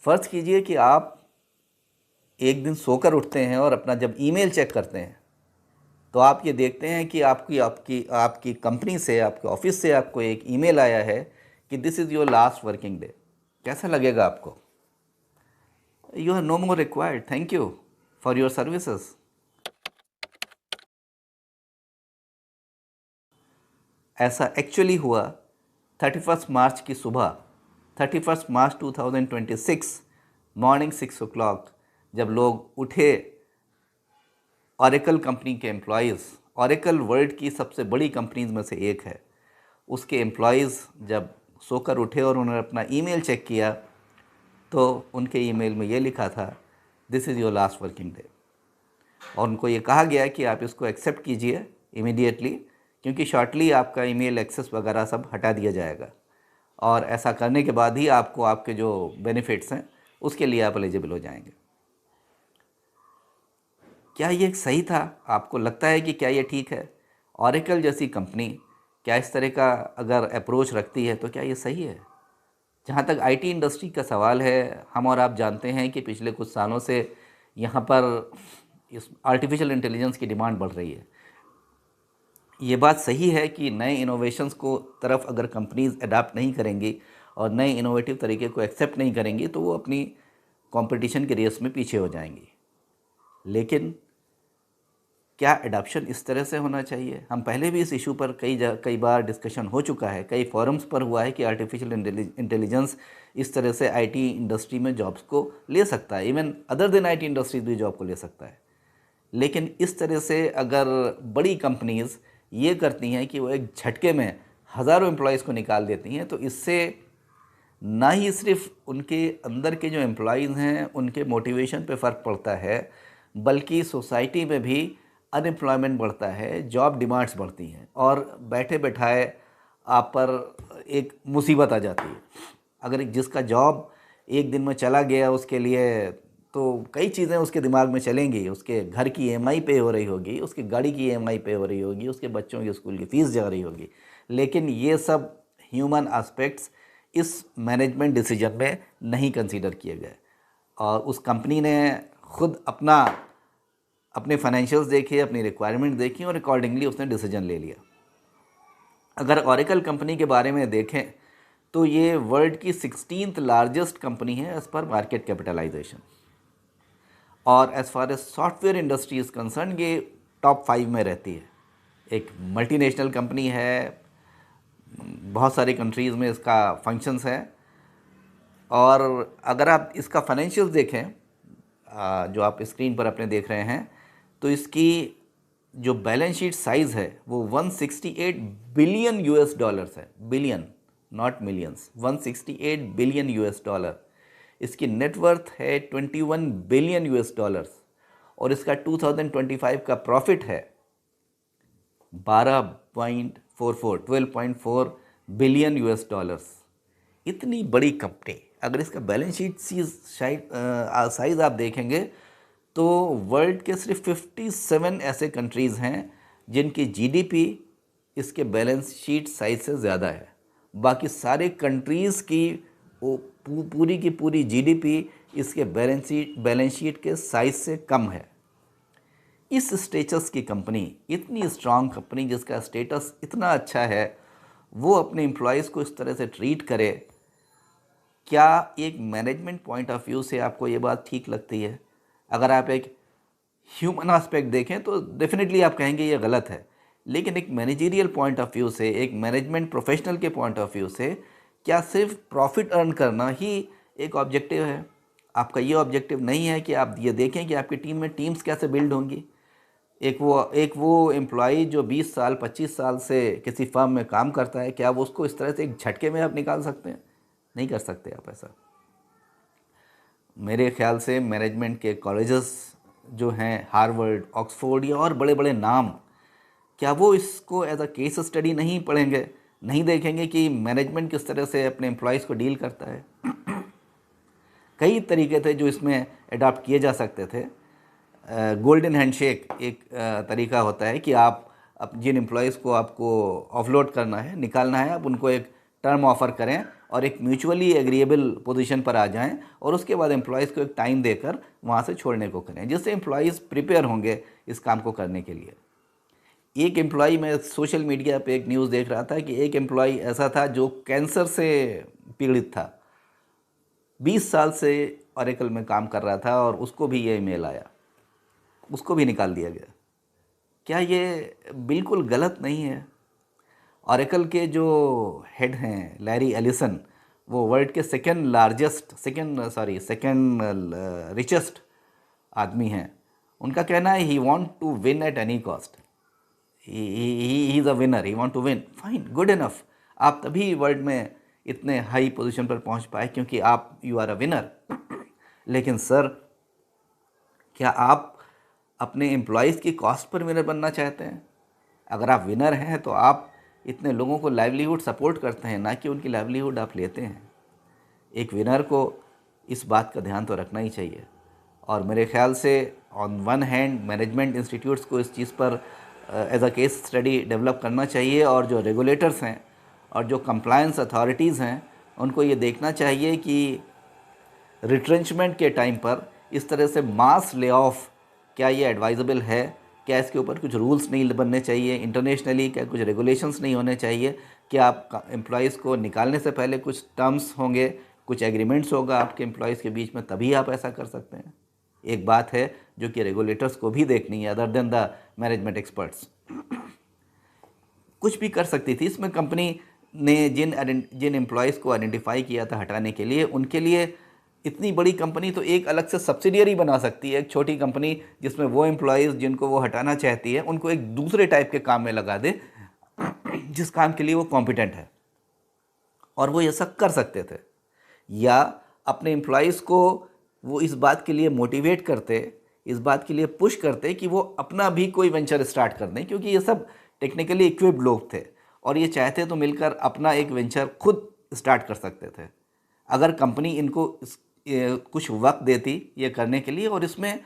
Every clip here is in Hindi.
फ़र्ज़ कीजिए कि आप एक दिन सोकर उठते हैं और अपना जब ईमेल चेक करते हैं तो आप ये देखते हैं कि आपकी आपकी आपकी कंपनी से, आपके ऑफिस से आपको एक ईमेल आया है कि this is your last working day. कैसा लगेगा आपको? You are no more required, thank you for your services. ऐसा एक्चुअली हुआ 31 मार्च की सुबह, 31 मार्च 2026 मॉर्निंग 6 o'clock, जब लोग उठे। ऑरेकल कंपनी के एम्प्लॉयज़, ऑरेकल वर्ल्ड की सबसे बड़ी कंपनीज में से एक है, उसके एम्प्लॉयज़ जब सोकर उठे और उन्होंने अपना ईमेल चेक किया तो उनके ईमेल में ये लिखा था, this is your last working day. और उनको ये कहा गया कि आप इसको एक्सेप्ट कीजिए इमीडिएटली, क्योंकि शॉर्टली आपका ईमेल एक्सेस वगैरह सब हटा दिया जाएगा और ऐसा करने के बाद ही आपको आपके जो बेनिफिट्स हैं उसके लिए आप एलिजिबल हो जाएंगे। क्या ये सही था? आपको लगता है कि क्या ये ठीक है? ऑरेकल जैसी कंपनी क्या इस तरह का अगर अप्रोच रखती है तो क्या ये सही है? जहाँ तक आईटी इंडस्ट्री का सवाल है, हम और आप जानते हैं कि पिछले कुछ सालों से यहाँ पर इस आर्टिफिशियल इंटेलिजेंस की डिमांड बढ़ रही है। ये बात सही है कि नए इनोवेशंस को तरफ अगर कंपनीज अडाप्ट नहीं करेंगी और नए इनोवेटिव तरीके को एक्सेप्ट नहीं करेंगी तो वो अपनी कंपटीशन के रेस में पीछे हो जाएंगी। लेकिन क्या एडाप्शन इस तरह से होना चाहिए? हम पहले भी इस इशू पर कई बार डिस्कशन हो चुका है, कई फोरम्स पर हुआ है कि आर्टिफिशियल इंटेलिजेंस इस तरह से आईटी इंडस्ट्री में जॉब्स को ले सकता है, even other than IT industries भी जॉब को ले सकता है। लेकिन इस तरह से अगर बड़ी कंपनीज़ ये करती हैं कि वो एक झटके में हज़ारों एम्प्लॉयज़ को निकाल देती हैं, तो इससे ना ही सिर्फ उनके अंदर के जो एम्प्लॉयज़ हैं उनके मोटिवेशन पे फ़र्क पड़ता है, बल्कि सोसाइटी में भी अनएम्प्लॉयमेंट बढ़ता है, जॉब डिमांड्स बढ़ती हैं और बैठे बैठाए आप पर एक मुसीबत आ जाती है। अगर जिसका जॉब एक दिन में चला गया, उसके लिए तो कई चीज़ें उसके दिमाग में चलेंगी। उसके घर की ईएमआई पे हो रही होगी, उसकी गाड़ी की ईएमआई पे हो रही होगी, उसके बच्चों की स्कूल की फ़ीस जा रही होगी। लेकिन ये सब ह्यूमन एस्पेक्ट्स इस मैनेजमेंट डिसीजन में नहीं कंसीडर किए गए और उस कंपनी ने खुद अपने फाइनेंशियल्स देखे, अपनी रिक्वायरमेंट देखी और अकॉर्डिंगली उसने डिसीजन ले लिया। अगर ऑरेकल कंपनी के बारे में देखें तो ये वर्ल्ड की 16th लार्जेस्ट कंपनी है एज़ पर मार्केट कैपिटलाइजेशन, और as far as software industry is concern ये टॉप 5 में रहती है। एक मल्टीनेशनल कंपनी है, बहुत सारी कंट्रीज़ में इसका फंक्शंस है। और अगर आप इसका फाइनेंशियल्स देखें, जो आप स्क्रीन पर अपने देख रहे हैं, तो इसकी जो बैलेंस शीट साइज़ है वो 168 बिलियन यूएस डॉलर्स है। Billion, not millions, 168 billion US dollar. इसकी नेटवर्थ है 21 बिलियन यूएस डॉलर्स और इसका 2025 का प्रॉफिट है 12.4 बिलियन यूएस डॉलर्स। इतनी बड़ी कंपनी, अगर इसका बैलेंस शीट साइज़ आप देखेंगे तो वर्ल्ड के सिर्फ 57 ऐसे कंट्रीज़ हैं जिनकी जीडीपी इसके बैलेंस शीट साइज़ से ज़्यादा है। बाकी सारे कंट्रीज़ की पूरी की पूरी जीडीपी इसके बैलेंस शीट के साइज़ से कम है। इस स्टेटस की कंपनी, इतनी स्ट्रांग कंपनी जिसका स्टेटस इतना अच्छा है, वो अपने एम्प्लॉयज़ को इस तरह से ट्रीट करे, क्या एक मैनेजमेंट पॉइंट ऑफ व्यू से आपको ये बात ठीक लगती है? अगर आप एक ह्यूमन एस्पेक्ट देखें तो डेफिनेटली आप कहेंगे ये गलत है, लेकिन एक मैनेजरियल पॉइंट ऑफ व्यू से, एक मैनेजमेंट प्रोफेशनल के पॉइंट ऑफ व्यू से, क्या सिर्फ प्रॉफिट अर्न करना ही एक ऑब्जेक्टिव है? आपका ये ऑब्जेक्टिव नहीं है कि आप ये देखें कि आपकी टीम में टीम्स कैसे बिल्ड होंगी। एक वो एम्प्लॉई जो 20 साल 25 साल से किसी फर्म में काम करता है, क्या वो उसको इस तरह से एक झटके में आप निकाल सकते हैं? नहीं कर सकते आप ऐसा। मेरे ख्याल से मैनेजमेंट के कॉलेजेस जो हैं, हार्वर्ड, ऑक्सफोर्ड या और बड़े बड़े नाम, क्या वो इसको एज अ केस स्टडी नहीं पढ़ेंगे, नहीं देखेंगे कि मैनेजमेंट किस तरह से अपने एम्प्लॉयज़ को डील करता है? कई तरीके थे जो इसमें अडॉप्ट किए जा सकते थे। गोल्डन हैंडशेक एक तरीका होता है कि आप जिन एम्प्लॉयज़ को आपको ऑफलोड करना है, निकालना है, आप उनको एक टर्म ऑफ़र करें और एक म्यूचुअली एग्रीएबल पोजीशन पर आ जाएं और उसके बाद एम्प्लॉयज़ को एक टाइम देकर वहाँ से छोड़ने को करें, जिससे एम्प्लॉयज़ प्रिपेयर होंगे इस काम को करने के लिए। एक एम्प्लॉय, मैं सोशल मीडिया पे एक न्यूज़ देख रहा था कि एक एम्प्लॉय ऐसा था जो कैंसर से पीड़ित था, 20 साल से ऑरेकल में काम कर रहा था और उसको भी ये ईमेल आया, उसको भी निकाल दिया गया। क्या ये बिल्कुल गलत नहीं है? ऑरेकल के जो हेड हैं लैरी एलिसन, वो वर्ल्ड के सेकेंड रिचेस्ट आदमी हैं। उनका कहना है he want to win at any cost, he is a winner, he want to win. Fine, good enough. आप तभी वर्ल्ड में इतने हाई पोजीशन पर पहुंच पाए क्योंकि आप यू आर अ विनर। लेकिन सर, क्या आप अपने एम्प्लॉयज़ की कॉस्ट पर विनर बनना चाहते हैं? अगर आप विनर हैं तो आप इतने लोगों को लाइवलीहुड सपोर्ट करते हैं, ना कि उनकी लाइवलीहुड आप लेते हैं। एक विनर को इस बात का ध्यान तो रखना ही चाहिए। और मेरे ख्याल से on one hand management institutes को इस चीज़ पर as a case study develop करना चाहिए, और जो रेगुलेटर्स हैं और जो कंप्लायंस अथॉरिटीज़ हैं उनको ये देखना चाहिए कि रिट्रेंचमेंट के टाइम पर इस तरह से मास ले ऑफ, क्या ये एडवाइजेबल है? क्या इसके ऊपर कुछ रूल्स नहीं बनने चाहिए इंटरनेशनली? क्या कुछ रेगुलेशंस नहीं होने चाहिए? क्या आप एम्प्लॉयज़ को निकालने से पहले कुछ टर्म्स होंगे, कुछ एग्रीमेंट्स होगा आपके एम्प्लॉयज़ के बीच में, तभी आप ऐसा कर सकते हैं? एक बात है जो कि रेगुलेटर्स को भी देखनी है, other than the management experts. कुछ भी कर सकती थी इसमें कंपनी ने, जिन एम्प्लॉयज़ को आइडेंटिफाई किया था हटाने के लिए, उनके लिए इतनी बड़ी कंपनी तो एक अलग से सब्सिडियरी बना सकती है। एक छोटी कंपनी जिसमें वो एम्प्लॉयज़ जिनको वो हटाना चाहती है उनको एक दूसरे टाइप के काम में लगा दे जिस काम के लिए वो कॉम्पिटेंट है, और वो ये सब कर सकते थे। या अपने एम्प्लॉयज़ को वो इस बात के लिए मोटिवेट करते, इस बात के लिए पुश करते कि वो अपना भी कोई वेंचर स्टार्ट कर दें, क्योंकि ये सब टेक्निकली इक्विप्ड लोग थे और ये चाहते तो मिलकर अपना एक वेंचर खुद स्टार्ट कर सकते थे। अगर कंपनी इनको कुछ वक्त देती ये करने के लिए, और इसमें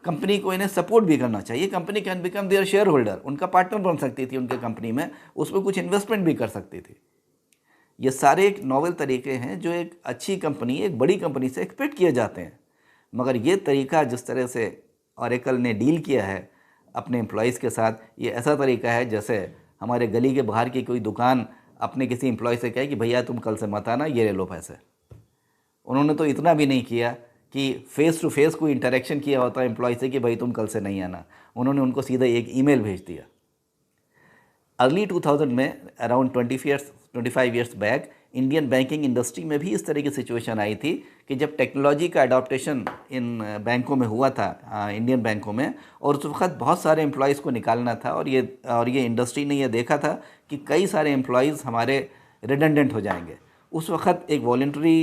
कंपनी को इन्हें सपोर्ट भी करना चाहिए। Company can become their share holder, उनका पार्टनर बन सकती थी उनके कंपनी में, उसमें कुछ इन्वेस्टमेंट भी कर सकती थी। ये सारे एक नॉवल तरीके हैं जो एक अच्छी कंपनी, एक बड़ी कंपनी से एक्सपेक्ट किए जाते हैं। मगर ये तरीका जिस तरह से ऑरेकल ने डील किया है अपने एम्प्लॉयज़ के साथ, ये ऐसा तरीका है जैसे हमारे गली के बाहर की कोई दुकान अपने किसी एम्प्लॉय से कहे कि भैया तुम कल से मत आना, ये ले लो पैसे। उन्होंने तो इतना भी नहीं किया कि फेस टू फेस कोई इंटरेक्शन किया होता है एम्प्लॉय से कि भाई तुम कल से नहीं आना, उन्होंने उनको सीधा एक ईमेल भेज दिया। अर्ली 2000 में, around 25 years back, Indian banking industry में भी इस तरह की सिचुएशन आई थी कि जब टेक्नोलॉजी का अडॉप्टेशन इन बैंकों में हुआ था, इंडियन बैंकों में, और उस वक्त बहुत सारे एम्प्लॉयज़ को निकालना था, और ये इंडस्ट्री ने ये देखा था कि कई सारे एम्प्लॉयज़ हमारे रिडंडेंट हो जाएंगे। उस वक्त एक वॉलंटरी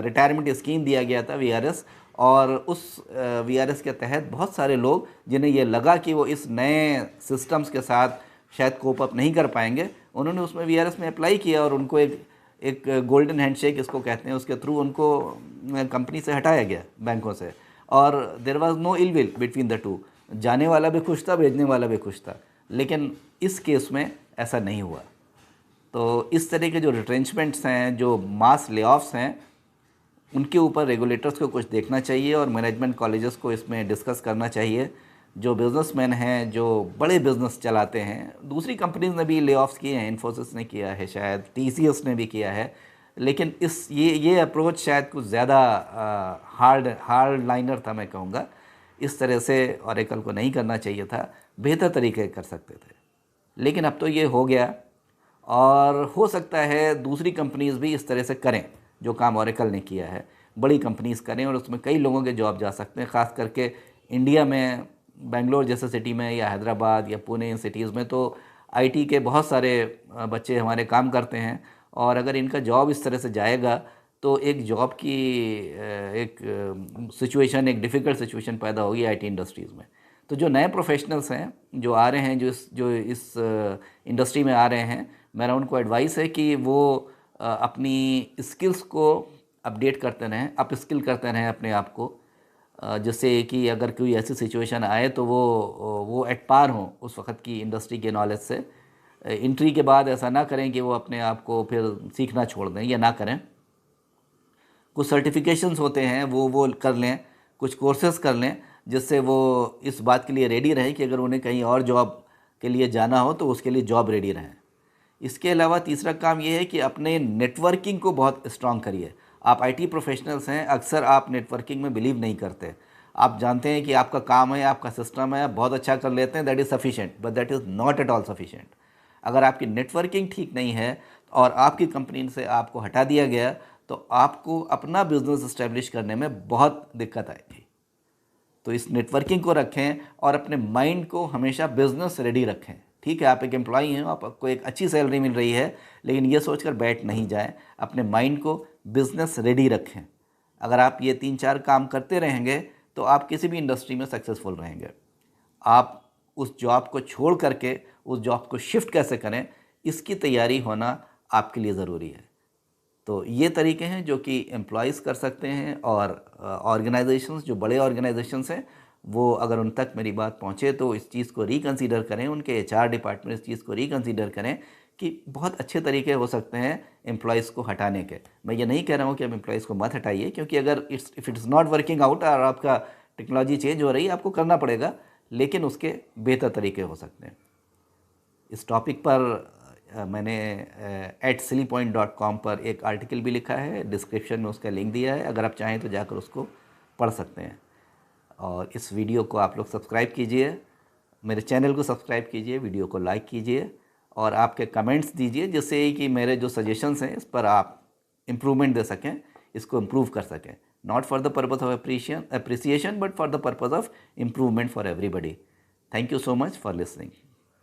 रिटायरमेंट स्कीम दिया गया था, वीआरएस, और उस वीआरएस के तहत बहुत सारे लोग जिन्हें ये लगा कि वो इस नए सिस्टम्स के साथ शायद कोप अप नहीं कर पाएंगे, उन्होंने उसमें वीआरएस में अप्लाई किया और उनको एक गोल्डन हैंडशेक इसको कहते हैं, उसके थ्रू उनको कंपनी से हटाया गया, बैंकों से। और there was no ill will between the two, जाने वाला भी खुश था, भेजने वाला भी खुश था। लेकिन इस केस में ऐसा नहीं हुआ। तो इस तरह के जो रिट्रेंचमेंट्स हैं, जो मास लेऑफ्स हैं, उनके ऊपर रेगुलेटर्स को कुछ देखना चाहिए और मैनेजमेंट कॉलेजेस को इसमें डिस्कस करना चाहिए। जो बिज़नेसमैन हैं, जो बड़े बिज़नेस चलाते हैं, दूसरी कंपनीज ने भी ले-ऑफ्स किए हैं, इन्फोसिस ने किया है, शायद टीसीएस ने भी किया है, लेकिन ये अप्रोच शायद कुछ ज़्यादा हार्ड लाइनर था, मैं कहूँगा। इस तरह से ऑरेकल को नहीं करना चाहिए था, बेहतर तरीके कर सकते थे। लेकिन अब तो ये हो गया, और हो सकता है दूसरी कंपनीज़ भी इस तरह से करें जो काम ऑरेकल ने किया है, बड़ी कंपनीज़ करें, और उसमें कई लोगों के जॉब जा सकते हैं। ख़ास करके इंडिया में, बेंगलोर जैसे सिटी में, या हैदराबाद या पुणे, इन सिटीज़ में तो आईटी के बहुत सारे बच्चे हमारे काम करते हैं, और अगर इनका जॉब इस तरह से जाएगा तो एक जॉब की एक सिचुएशन, एक डिफ़िकल्ट सिचुएशन पैदा होगी आईटी इंडस्ट्रीज़ में। तो जो नए प्रोफेशनल्स हैं जो आ रहे हैं, जो इस इंडस्ट्री में आ रहे हैं, मेरा उनको एडवाइस है कि वो अपनी स्किल्स को अपडेट करते रहें, अप स्किल करते रहें अपने आप को, जिससे कि अगर कोई ऐसी सिचुएशन आए तो वो एट पार हो उस वक्त की इंडस्ट्री के नॉलेज से। एंट्री के बाद ऐसा ना करें कि वो अपने आप को फिर सीखना छोड़ दें या ना करें। कुछ सर्टिफिकेशंस होते हैं वो कर लें, कुछ कोर्सेज़ कर लें, जिससे वो इस बात के लिए रेडी रहें कि अगर उन्हें कहीं और जॉब के लिए जाना हो तो उसके लिए जॉब रेडी रहें। इसके अलावा तीसरा काम ये है कि अपने नेटवर्किंग को बहुत स्ट्रांग करिए। आप आईटी प्रोफेशनल्स हैं, अक्सर आप नेटवर्किंग में बिलीव नहीं करते। आप जानते हैं कि आपका काम है, आपका सिस्टम है, आप बहुत अच्छा कर लेते हैं, that is sufficient, but that is not at all sufficient. अगर आपकी नेटवर्किंग ठीक नहीं है और आपकी कंपनी से आपको हटा दिया गया तो आपको अपना बिजनेस इस्टेब्लिश करने में बहुत दिक्कत आएगी। तो इस नेटवर्किंग को रखें और अपने माइंड को हमेशा बिजनेस रेडी रखें। ठीक है, आप एक एम्प्लॉई हैं, आपको एक अच्छी सैलरी मिल रही है, लेकिन ये सोचकर बैठ नहीं जाएं, अपने माइंड को बिजनेस रेडी रखें। अगर आप ये 3-4 काम करते रहेंगे तो आप किसी भी इंडस्ट्री में सक्सेसफुल रहेंगे। आप उस जॉब को छोड़ करके उस जॉब को शिफ्ट कैसे करें, इसकी तैयारी होना आपके लिए ज़रूरी है। तो ये तरीके हैं जो कि एम्प्लॉयज़ कर सकते हैं, और ऑर्गेनाइजेशंस, जो बड़े ऑर्गेनाइजेशंस हैं, वो अगर उन तक मेरी बात पहुंचे तो इस चीज़ को रिकंसीडर करें, उनके एचआर डिपार्टमेंट इस चीज़ को रिकंसीडर करें कि बहुत अच्छे तरीके हो सकते हैं एम्प्लॉयज़ को हटाने के। मैं ये नहीं कह रहा हूँ कि आप एम्प्लॉयज़ को मत हटाइए, क्योंकि अगर if it's not working out और आपका टेक्नोलॉजी चेंज हो रही है, आपको करना पड़ेगा, लेकिन उसके बेहतर तरीके हो सकते हैं। इस टॉपिक पर मैंने @sillypoint.com पर एक आर्टिकल भी लिखा है, डिस्क्रिप्शन में उसका लिंक दिया है, अगर आप चाहें तो जाकर उसको पढ़ सकते हैं। और इस वीडियो को आप लोग सब्सक्राइब कीजिए, मेरे चैनल को सब्सक्राइब कीजिए, वीडियो को लाइक कीजिए और आपके कमेंट्स दीजिए, जिससे कि मेरे जो सजेशंस हैं इस पर आप इम्प्रूवमेंट दे सकें, इसको इम्प्रूव कर सकें। Not for the purpose of appreciation but for the purpose of improvement for everybody. Thank you so much for listening.